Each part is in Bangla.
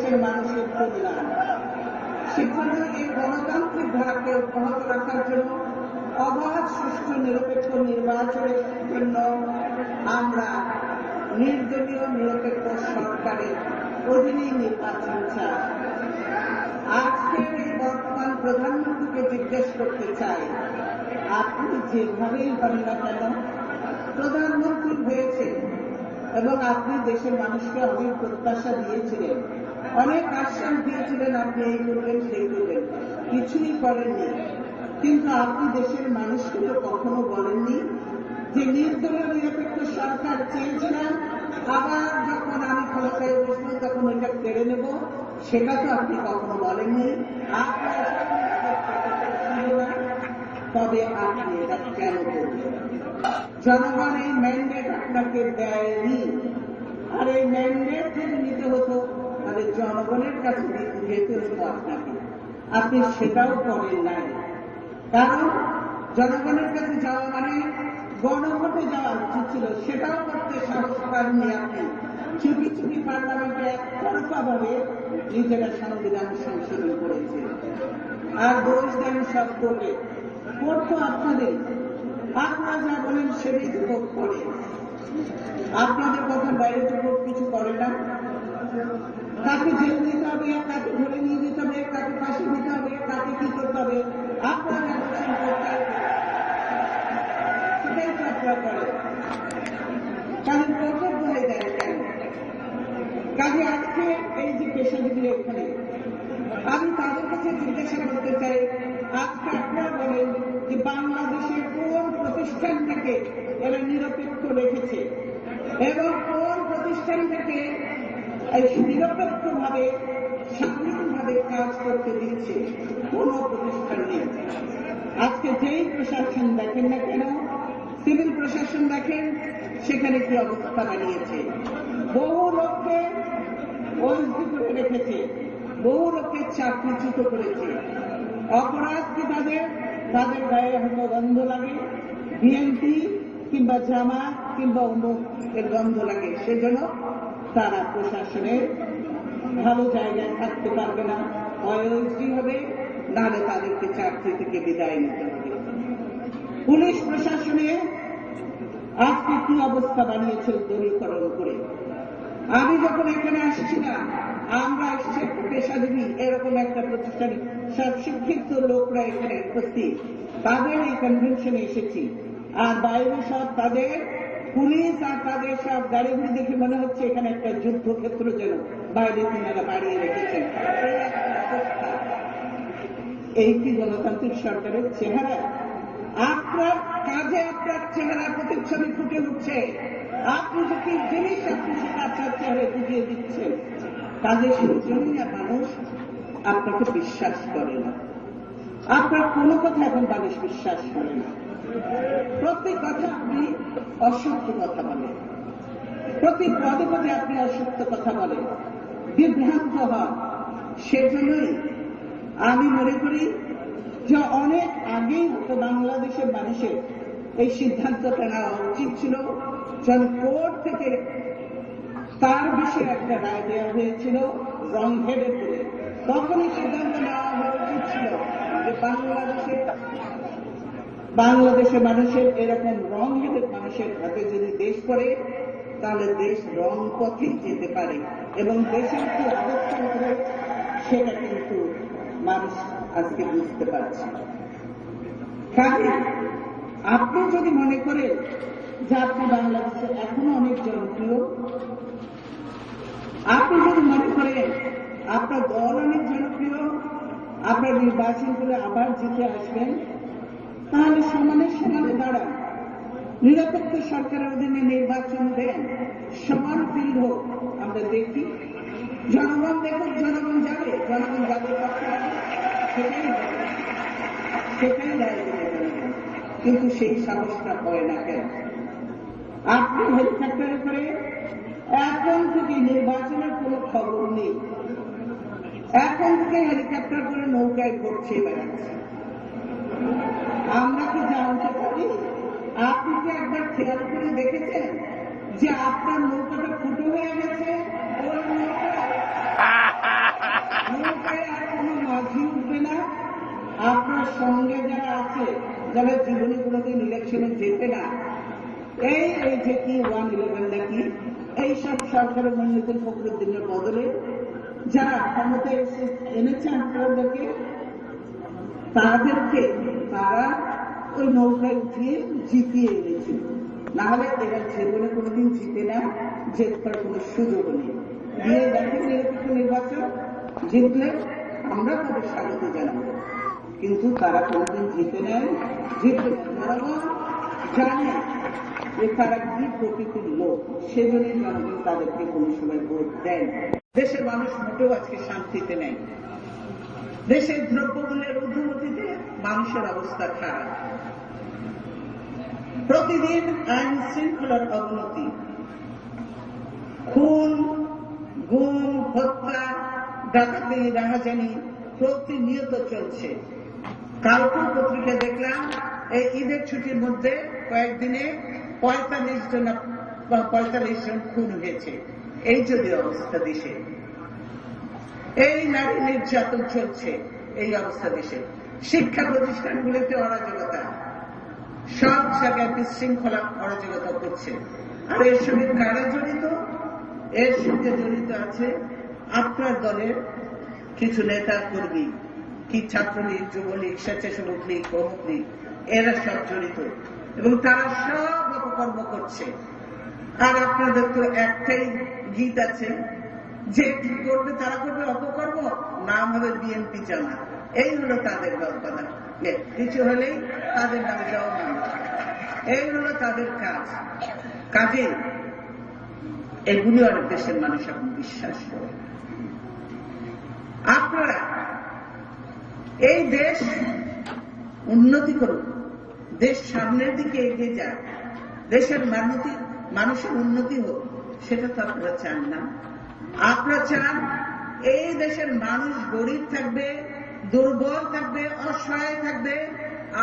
দেশের মানুষের কল্যাণ। সেজন্য এই গণতান্ত্রিক ধারাকে অব্যাহত রাখার জন্য অবাধ সুষ্ঠু নিরপেক্ষ নির্বাচনের জন্য আমরা নির্দলীয় নিরপেক্ষ সরকারের অধীনেই নির্বাচন চাই। আজকের এই বর্তমান প্রধানমন্ত্রীকে জিজ্ঞেস করতে চাই, আপনি যেভাবেই হন না কেন প্রধানমন্ত্রী হয়েছে এবং আপনি দেশের মানুষকে অনেক প্রত্যাশা দিয়েছিলেন, অনেক আশ্বাস দিয়েছিলেন আপনি এই করবেন সেই করবেন, কিছুই করেননি। কিন্তু আপনি দেশের মানুষকে তো কখনো বলেননি যে নির্দলীয় নিরপেক্ষ সরকার চেয়েছিলাম, আবার যখন আমি ক্ষমতায় বসবো তখন এটা কেড়ে নেব, সেটা তো আপনি কখনো বলেননি। তবে আপনি এটা কেন করবেন? জনগণ এই ম্যান্ডেট আপনাকে দেয়নি। আর এই ম্যান্ডেট যদি নিতে হতো তাহলে জনগণের কাছে যেতে হতো আপনাকে, আপনি সেটাও করেন নাই। কারণ জনগণের কাছে যাওয়া মানে গণভোটে যাওয়া উচিত ছিল, সেটাও করতে সাহস পাননি আপনি। চুপি চুপি পার্লামেন্টে একতরফাভাবে নিজেরা সংবিধান সংশোধন করেছে আর দোষ দেন সব কোর্টে। কোর্ট তো আপনাদের, আপনারা যা বলেন সেটাই তো কোর্ট করে। আপনাদের কথা বাইরে তো কোর্ট কিছু করে না। কাকে জেল দিতে হবে, কাকে ধরে নিয়ে যেতে হবে, কাকে ফাঁসি দিতে হবে, কাকে কি করতে হবে, আপনারা যা বলছেন সেটাই তো আপনারা করে। কারণ কোর্টের দোহাই দেয় কেন? কাজে আজকে এই যে পেশাজীবী এখানে আমি তাদের কাছে জিজ্ঞাসা করতে চাই, আজকে আপনারা বলেন যে বাংলাদেশের কোন প্রতিষ্ঠানটাকে এরা নিরপেক্ষ রেখেছে এবং কোন প্রতিষ্ঠানটাকে নিরপেক্ষভাবে স্বাধীনভাবে কাজ করতে দিচ্ছে? কোন প্রতিষ্ঠান নেই। আজকে যেই প্রশাসন দেখেন না কেন, সিভিল প্রশাসন দেখেন, সেখানে কি অবস্থা বানিয়েছে। বহু লোককে বন্দী করে রেখেছে, বহু লোককে চাকরিচ্যুত করেছে। অপরাধ কি তাদের গায়ে হয়তো গন্ধ লাগে, বিএনপি কিংবা জামাত কিংবা অমুক এর গন্ধ লাগে, সেজন্য তারা প্রশাসনের ভালো জায়গায় থাকতে পারবে না, অয়োগ্য হবে, নাহলে তাদেরকে চাকরি থেকে বিদায় নিতে হবে। পুলিশ প্রশাসনে আজকে কি অবস্থা বানিয়েছে দলীয়করণ করে। আমি যখন এখানে আসছিলাম, আমরা আসছি একটা পেশাজীবী এরকম একটা প্রতিষ্ঠানে, সব শিক্ষিত লোকরা এখানে উপস্থিত, তাদের এই কনভেনশনে এসেছি। আর বাইরে সব তাদের পুলিশ আর তাদের সব গাড়িগুলি দেখে মনে হচ্ছে এখানে একটা যুদ্ধক্ষেত্র যেন বাইরে তিনারা বাড়িয়ে রেখেছেন। এই কি গণতান্ত্রিক সরকারের চেহারা? আপনার কাজে আপনার চেহারা প্রতিচ্ছবি ফুটে উঠছে। আপনি যদি জিনিস আপনি সেটা আপনার চেহারায় বুঝিয়ে দিচ্ছেন, কাজে সেজন্যই মানুষ আপনাকে বিশ্বাস করে না। আপনার কোনো কথা এখন মানুষ বিশ্বাস করে না। প্রতি কথা আপনি অসত্য কথা বলেন, প্রতি পদে পদে আপনি অসত্য কথা বলেন, বিভ্রান্ত হন। সেজন্যই আমি মনে করি যে অনেক আগেই হতো বাংলাদেশের মানুষের এই সিদ্ধান্তটা নেওয়া উচিত ছিল, যেন কোর্ট থেকে তার বিষয়ে একটা রায় দেওয়া হয়েছিল রং হেডের করে। তখনই সিদ্ধান্ত নেওয়া হওয়া উচিত ছিল যে বাংলাদেশের মানুষের এরকম রং হেডের মানুষের হাতে যদি দেশ পড়ে, তাহলে দেশ রং পথেই যেতে পারে এবং দেশের কি অবস্থান হবে সেটা কিন্তু মানুষ আজকে বুঝতে পারছে। কাজে আপনি যদি মনে করেন যে আপনি বাংলাদেশে এখনো অনেক জনপ্রিয়, আপনি যদি মনে করেন আপনার দল অনেক জনপ্রিয়, আপনার নির্বাচন করে আবার জিতে আসবেন, তাহলে সমানে সমানে দাঁড়ান, নিরপেক্ষ সরকারের অধীনে নির্বাচন দেন, সমান ফিল্ড হোক, আমরা দেখি। জনগণ দেখুক, জনগণ যাবে, জনগণ যাবে সেটাই রায় দেবে। কিন্তু সেই সাহসটা হয় না কেন? আপনি হেলিকপ্টারে করে এখন থেকে নির্বাচনের কোন খবর নেই, এখন থেকে হেলিকপ্টার করে নৌকায় ঘুরছে বেড়াচ্ছে। আমরা কি জানতে পারি? আপনি কি একবার খেয়াল করে দেখেছেন যে আপনার নৌকাটা ফুটো হয়ে গেছে? ওই নৌকা যারা জীবনে কোনোদিন ইলেকশনে যেতে না, এই যে কি 111 নাকি এইসব সরকারের মনিরুদ্দিন ফখরুদ্দিনের বদলে যারা ক্ষমতায় এনেছে আপনাদেরকে, তারা ওই নৌকায় উঠিয়ে জিতিয়ে এনেছিল। না হলে এরা জীবনে কোনোদিন জিতে না, জেতার কোনো সুযোগ নেই। দিয়ে দেখেন নিরপেক্ষ নির্বাচন জিতলে আমরা তাদের স্বাগত জানাবো, কিন্তু তারা কোনোদিন জিতে নেয়, জনগণ জানে যে তারা কি প্রকৃতির লোক, সেজন্যই জনগণ তাদেরকে কোনো সময় ভোট দেয়। দেশের মানুষ মোটেও আজকে শান্তিতে নেই। দেশের দ্রব্যমূল্যের ঊর্ধ্বগতিতে মানুষের অবস্থা খারাপ। প্রতিদিন আইন শৃঙ্খলার অবনতি, খুন, গুম, হত্যা, ডাকাতি, রাহাজানি প্রতিনিয়ত চলছে। কালকে পত্রিকা দেখলাম এই ঈদের ছুটির মধ্যে কয়েকদিনে 45 জন খুন হয়েছে। এই যদি অবস্থা দেশে, এই নারী নির্যাতন চলছে, এই অবস্থা দেশে, শিক্ষা প্রতিষ্ঠানগুলিতে অরাজকতা, সব জায়গায় বিশৃঙ্খলা অরাজকতা করছে। আর এর সঙ্গে কারা জড়িত? এর সঙ্গে জড়িত আছে আপনার দলের কিছু নেতা কর্মী, কি ছাত্রলীগ, যুবলীগ, স্বেচ্ছাসেবক লীগ, প্রমুখ লীগ, এরা সব জড়িত এবং তারা সব অপকর্ম করছে। আর আপনাদের তো একটাই গীত আছে যে কি করবে, তারা করবে অপকর্ম, নাম হবে বিএনপি জামাত। এই হলো তাদের কথা, কিছু হলেই তাদের নামে যাওয়া, এই হলো তাদের কাজ। কাজে এগুলি অনেক দেশের মানুষ এখন বিশ্বাস করে। আপনারা এই দেশ উন্নতি করুন, দেশ সামনের দিকে এগিয়ে যাক, দেশের মানুষের উন্নতি হোক, সেটা তো আপনারা চান না। আপনারা চান এই দেশের মানুষ গরিব থাকবে, দুর্বল থাকবে, অসহায় থাকবে,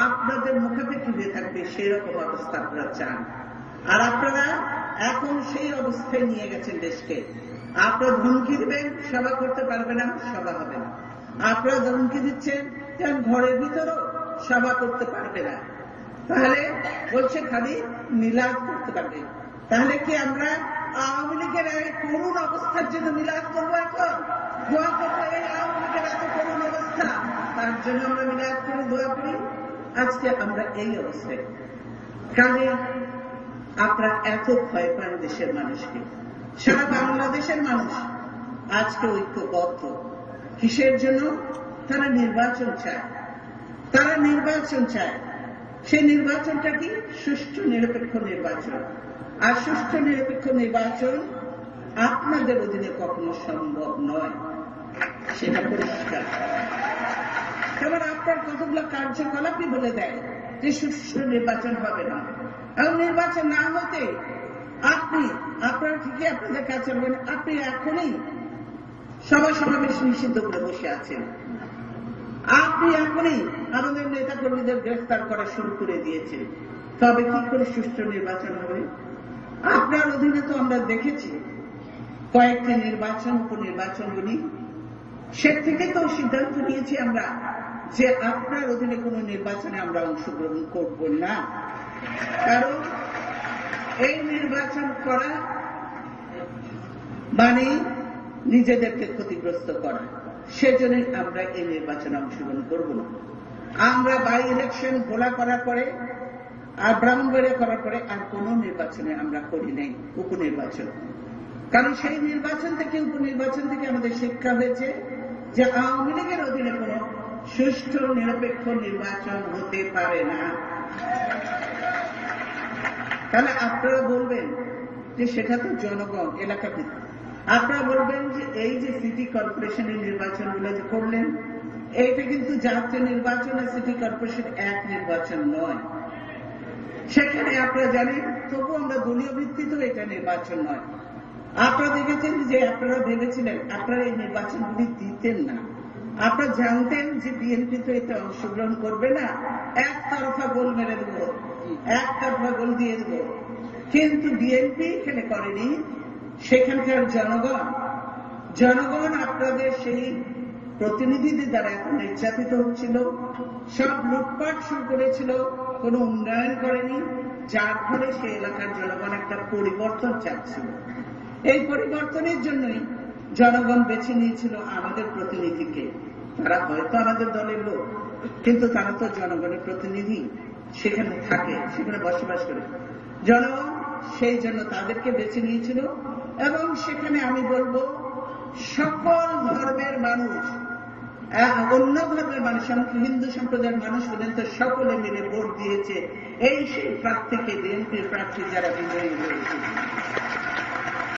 আপনাদের মুখাপেক্ষি হয়ে থাকবে, সেরকম অবস্থা আপনারা চান। আর আপনারা এখন সেই অবস্থায় নিয়ে গেছেন দেশকে। আপনারা ধমকি দিবেন, সভা করতে পারবে না, সভা হবে না। আপনারা ধমকি দিচ্ছেন যে ঘরের ভিতরেও সভা করতে পারবে না, তাহলে বলছে খালি মিলাদ করতে পারবে। তাহলে কি আমরা আওয়ামী লীগের করুণ অবস্থার জন্য মিলাদ করবো? এখন দোয়া করবো এই আওয়ামী লীগের এত করুণ অবস্থা, তার জন্য আমরা মিলাদ করে দোয়া করি। আজকে আমরা এই অবস্থায়, কাজে আপনারা এত ভয় পান দেশের মানুষকে। সারা বাংলাদেশের মানুষ আজকে ঐক্যবদ্ধ। কিসের জন্য? তারা নির্বাচন চায়, তারা নির্বাচন চায়। সেই নির্বাচনটা কি? সুষ্ঠু নিরপেক্ষ নির্বাচন। আর সুষ্ঠু নিরপেক্ষ নির্বাচন আপনাদের অধীনে কখনো সম্ভব নয়, সেটা পরিষ্কার। যেমন আপনার কতগুলো কার্যকলাপই বলে দেয় যে সুষ্ঠু নির্বাচন হবে না। এবং নির্বাচন না হতে আপনারা ঠিকই আপনাদের কাছে বলেন, আপনি এখনই সভা সমাবেশ নিষিদ্ধ করে বসে আছেন। আপনি এখনই আমাদের নেতা কর্মীদের গ্রেফতার করা শুরু করে দিয়েছেন। তবে কি করে সুষ্ঠু নির্বাচন হবে? আপনার অধীনে তো আমরা দেখেছি কয়েকটি নির্বাচন, উপনির্বাচনগুলি, সে থেকে তো সিদ্ধান্ত নিয়েছি আমরা যে আপনার অধীনে কোন নির্বাচনে আমরা অংশগ্রহণ করব না। কারণ এই নির্বাচন করা মানে নিজেদেরকে ক্ষতিগ্রস্ত করা, সেজন্যই আমরা এই নির্বাচনে অংশগ্রহণ করব না। আমরা বাই ইলেকশন ভোলা করার পরে আর ব্রাহ্মণবাড়িয়া করার পরে আর কোন নির্বাচনে আমরা করি নাই উপনির্বাচন। কারণ সেই নির্বাচন থেকে, উপনির্বাচন থেকে আমাদের শিক্ষা হয়েছে যে আওয়ামী লীগের অধীনে কোন সুষ্ঠু নিরপেক্ষ নির্বাচন হতে পারে না। তাহলে আপনারা বলবেন যে সেটা তো জনগণ এলাকা ভিত্তিক। আপনারা বলবেন যে এই যে সিটি কর্পোরেশনের নির্বাচনগুলো যে করলেন, এইটা কিন্তু জাতীয় নির্বাচন আর সিটি কর্পোরেশন এক নির্বাচন নয়। সেখানে আপনারা জানেন, তবু আমরা দলীয় ভিত্তিতেও এটা নির্বাচন নয়। আপনারা দেখেছেন যে আপনারা ভেবেছিলেন আপনারা এই নির্বাচনগুলি দিতেন না। আপনারা জানতেন যে বিএনপি তো এতে অংশগ্রহণ করবে না, একতরফা গোল মেরে দেব, একতরফা গোল দিয়ে দেব। কিন্তু বিএনপি এখানে করেনি, সেখানকার জনগণ আপনাদের সেই প্রতিনিধিদের দ্বারা এখন নির্যাতিত হচ্ছিল, সব লুটপাট শুরু করেছিল, কোনো উন্নয়ন করেনি, যার ফলে সেই এলাকার জনগণ একটা পরিবর্তন চাচ্ছিল। এই পরিবর্তনের জন্যই জনগণ বেছে নিয়েছিল আমাদের প্রতিনিধিকে। তারা হয়তো আমাদের দলের লোক, কিন্তু তারা তো জনগণের প্রতিনিধি, সেখানে থাকে, সেখানে বসবাস করে। জনগণ সেই জন্য তাদেরকে বেছে নিয়েছিল। এবং সেখানে আমি বলবো সকল ধর্মের মানুষ, অন্য ধর্মের মানুষ, এমনকি হিন্দু সম্প্রদায়ের মানুষ পর্যন্ত সকলে মিলে ভোট দিয়েছে এই সেই প্রার্থীকে, বিএনপির প্রার্থী যারা বিজয়ী হয়েছে।